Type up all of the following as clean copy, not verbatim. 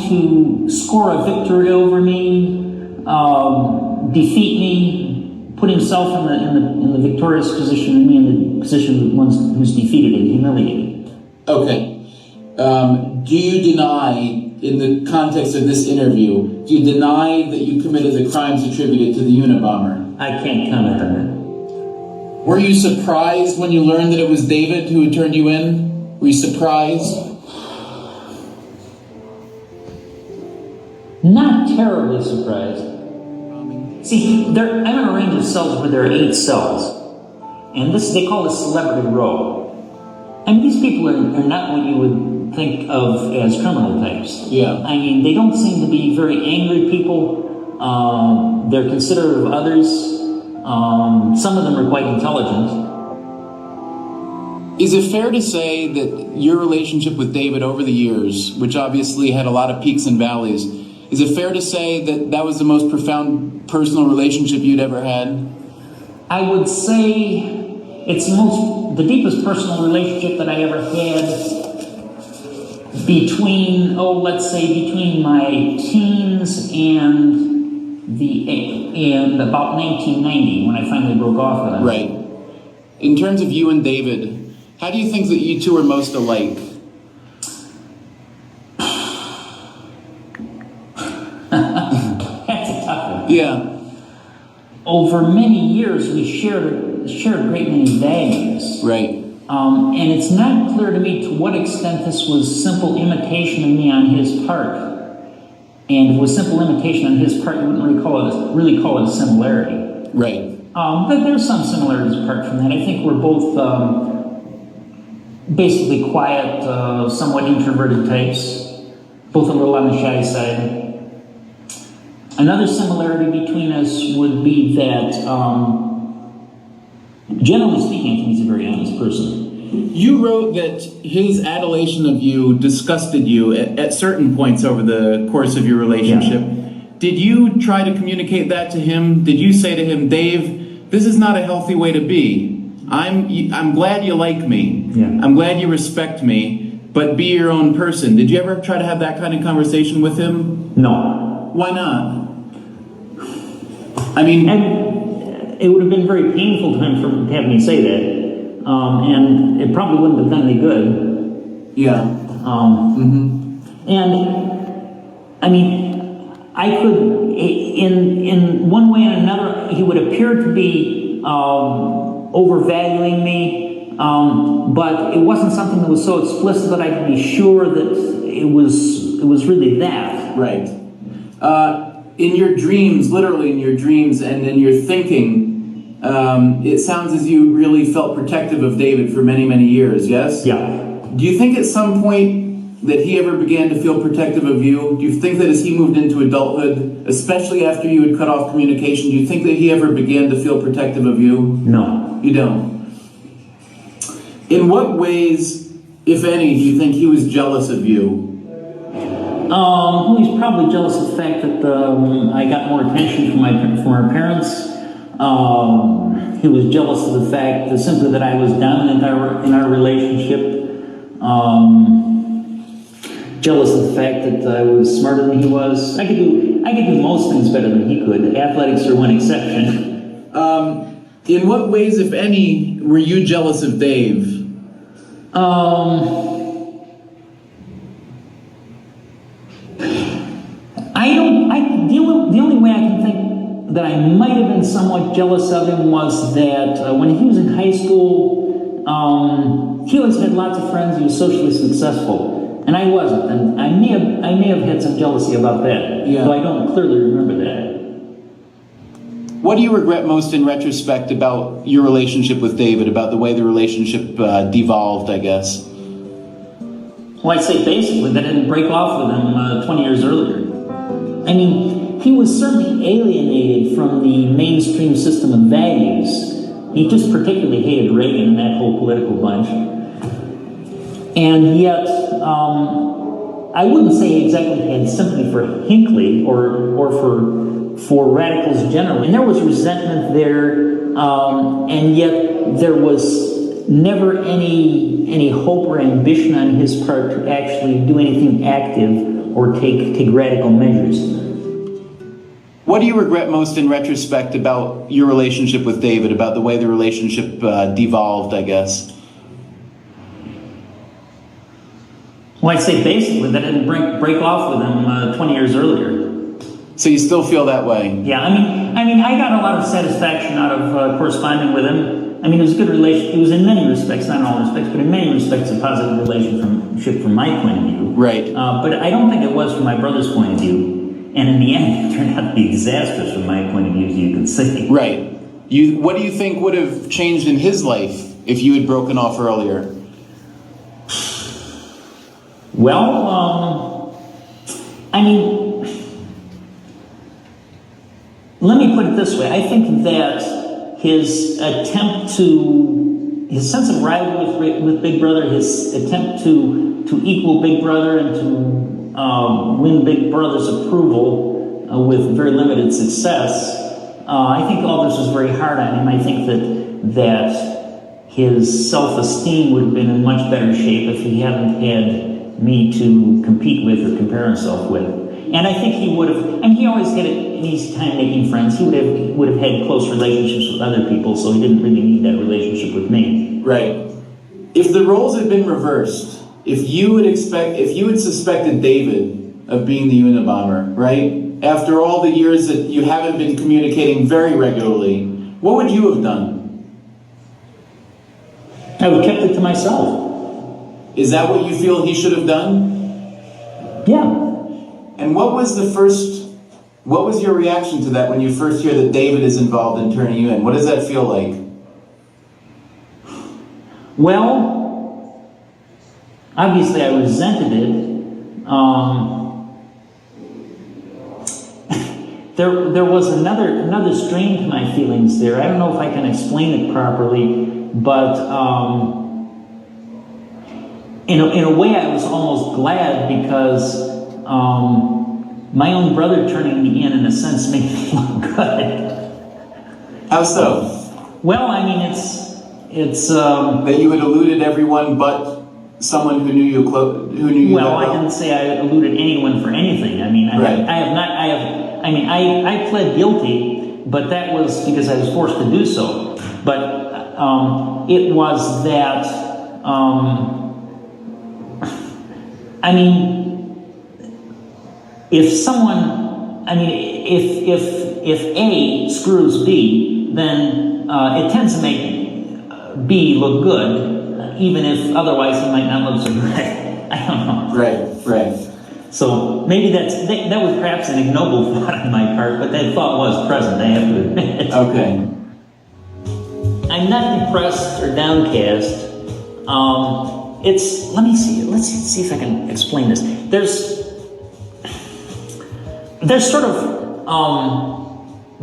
to score a victory over me, defeat me, put himself in the victorious position, and me in the position of the one who's defeated and humiliated. Okay. Do you deny, in the context of this interview, do you deny that you committed the crimes attributed to the Unabomber? I can't comment on that. Were you surprised when you learned that it was David who had turned you in? Were you surprised? Not terribly surprised. See, I'm in a range of cells where there are 8 cells. And this they call a celebrity row. And these people are not what you would think of as criminal types. Yeah. I mean, they don't seem to be very angry people. They're considerate of others. Some of them are quite intelligent. Is it fair to say that your relationship with David over the years, which obviously had a lot of peaks and valleys, is it fair to say that that was the most profound personal relationship you'd ever had? I would say it's the deepest personal relationship that I ever had between my teens and about 1990 when I finally broke off with him. Right. In terms of you and David, how do you think that you two are most alike? That's a tough one. Yeah. Over many years, we shared a great many values. Right. And it's not clear to me to what extent this was simple imitation of me on his part. And if it was simple imitation on his part, you wouldn't really call it a similarity. Right. But there's some similarities apart from that. I think we're both basically quiet, somewhat introverted types, both a little on the shy side. Another similarity between us would be that, generally speaking, I think he's a very honest person. You wrote that his adulation of you disgusted you at certain points over the course of your relationship. Yeah. Did you try to communicate that to him? Did you say to him, Dave, this is not a healthy way to be. I'm glad you like me. Yeah. I'm glad you respect me, but be your own person. Did you ever try to have that kind of conversation with him? No. Why not? I mean... And it would have been very painful to him to have me say that. And it probably wouldn't have done any good. Yeah. And, I mean, I could, in one way and another, he would appear to be overvaluing me, but it wasn't something that was so explicit that I could be sure that it was really that. Right. In your dreams, literally in your dreams and in your thinking, it sounds as you really felt protective of David for many, many years, yes? Yeah. Do you think at some point that he ever began to feel protective of you? Do you think that as he moved into adulthood, especially after you had cut off communication, do you think that he ever began to feel protective of you? No. You don't? In what ways, if any, do you think he was jealous of you? He's probably jealous of the fact that I got more attention from our parents. He was jealous of the fact that simply that I was dominant in our relationship. Jealous of the fact that I was smarter than he was. I could do most things better than he could. Athletics are one exception. In what ways, if any, were you jealous of Dave? The only way I can think that I might have been somewhat jealous of him was that when he was in high school, he always had lots of friends. He was socially successful, and I wasn't. And I may have had some jealousy about that. Yeah. Though I don't clearly remember that. What do you regret most in retrospect about your relationship with David? About the way the relationship devolved, I guess. Well, I'd say basically that I didn't break off with him 20 years earlier. I mean, he was certainly alienated from the mainstream system of values. He just particularly hated Reagan and that whole political bunch. And yet, I wouldn't say exactly he had sympathy for Hinckley or for radicals generally. And there was resentment there, and yet there was never any hope or ambition on his part to actually do anything active or take radical measures. What do you regret most in retrospect about your relationship with David, about the way the relationship devolved, I guess? Well, I'd say basically that I didn't break off with him 20 years earlier. So you still feel that way? Yeah, I mean, I got a lot of satisfaction out of corresponding with him. I mean, it was a good relationship. It was in many respects, not in all respects, but in many respects, a positive relationship from my point of view. Right. But I don't think it was from my brother's point of view. And in the end, it turned out to be disastrous from my point of view, as you can see. Right. What do you think would have changed in his life if you had broken off earlier? Well, I mean, let me put it this way. I think that his sense of rivalry with Big Brother, his attempt to equal Big Brother and to win Big Brother's approval with very limited success, I think all this was very hard on him. I think that his self-esteem would have been in much better shape if he hadn't had me to compete with or compare himself with. And I think he would have, and he always had an easy time making friends. He would have had close relationships with other people, so he didn't really need that relationship with me. Right. If the roles had been reversed, if you had suspected David of being the Unabomber, right? After all the years that you haven't been communicating very regularly, what would you have done? I would have kept it to myself. Is that what you feel he should have done? Yeah. And what was your reaction to that when you first hear that David is involved in turning you in? What does that feel like? Well, obviously I resented it. There was another strain to my feelings there. I don't know if I can explain it properly, but in a way I was almost glad because my own brother turning me in a sense, made me feel good. How so? Well, I mean, it's that you had eluded everyone but someone who knew you well, I didn't say I eluded anyone for anything. I mean, I pled guilty, but that was because I was forced to do so. But it was that, I mean, if A screws B, then it tends to make B look good, even if otherwise he might not look so great. I don't know. Right. So maybe that was perhaps an ignoble thought on my part, but that thought was present, I have to admit. Okay. I'm not depressed or downcast. Let's see if I can explain this. There's sort of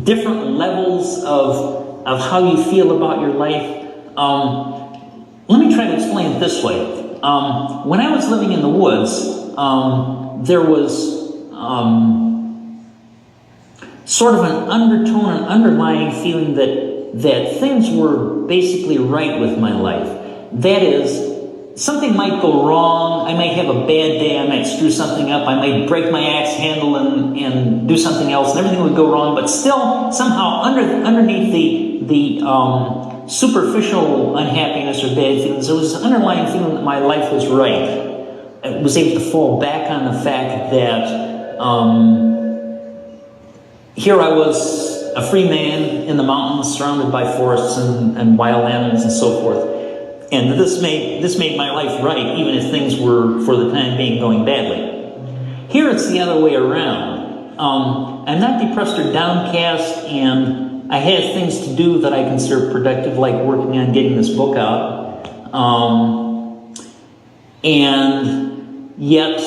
different levels of how you feel about your life. Let me try to explain it this way. When I was living in the woods, there was sort of an undertone, an underlying feeling that things were basically right with my life. That is, something might go wrong, I might have a bad day, I might screw something up, I might break my axe handle and do something else, and everything would go wrong, but still, somehow, underneath the superficial unhappiness or bad feelings, there was an underlying feeling that my life was right. I was able to fall back on the fact that here I was, a free man in the mountains, surrounded by forests and wild animals and so forth. And this made my life right, even if things were, for the time being, going badly. Here it's the other way around. I'm not depressed or downcast, and I have things to do that I consider productive, like working on getting this book out. And yet,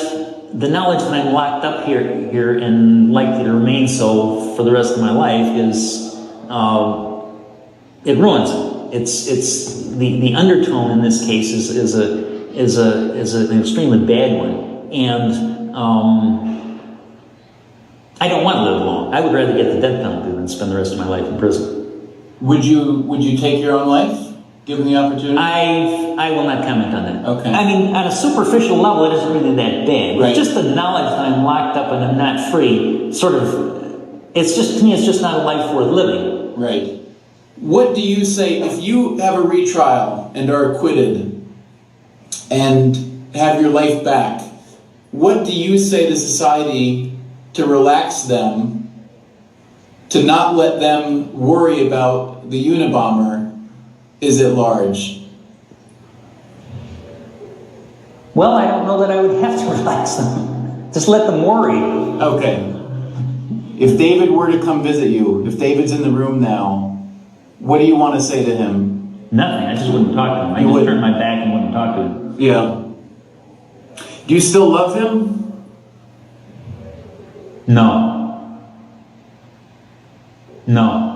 the knowledge that I'm locked up here and likely to remain so for the rest of my life is, it ruins it. It's the undertone in this case is an extremely bad one, and I don't want to live long. I would rather get the death penalty than spend the rest of my life in prison. Would you take your own life? given the opportunity? I will not comment on that. Okay. I mean, on a superficial level, it isn't really that bad. Right. Just the knowledge that I'm locked up and I'm not free, sort of, it's just, to me, it's just not a life worth living. Right. What do you say if you have a retrial and are acquitted and have your life back? What do you say to society to relax them, to not let them worry about the Unabomber is at large? Well, I don't know that I would have to relax them. Just let them worry. Okay. If David were to come visit you, if David's in the room now, what do you want to say to him? Nothing. I just wouldn't talk to him. I You just wouldn't? turned my back and wouldn't talk to him. Yeah. Do you still love him? No. No.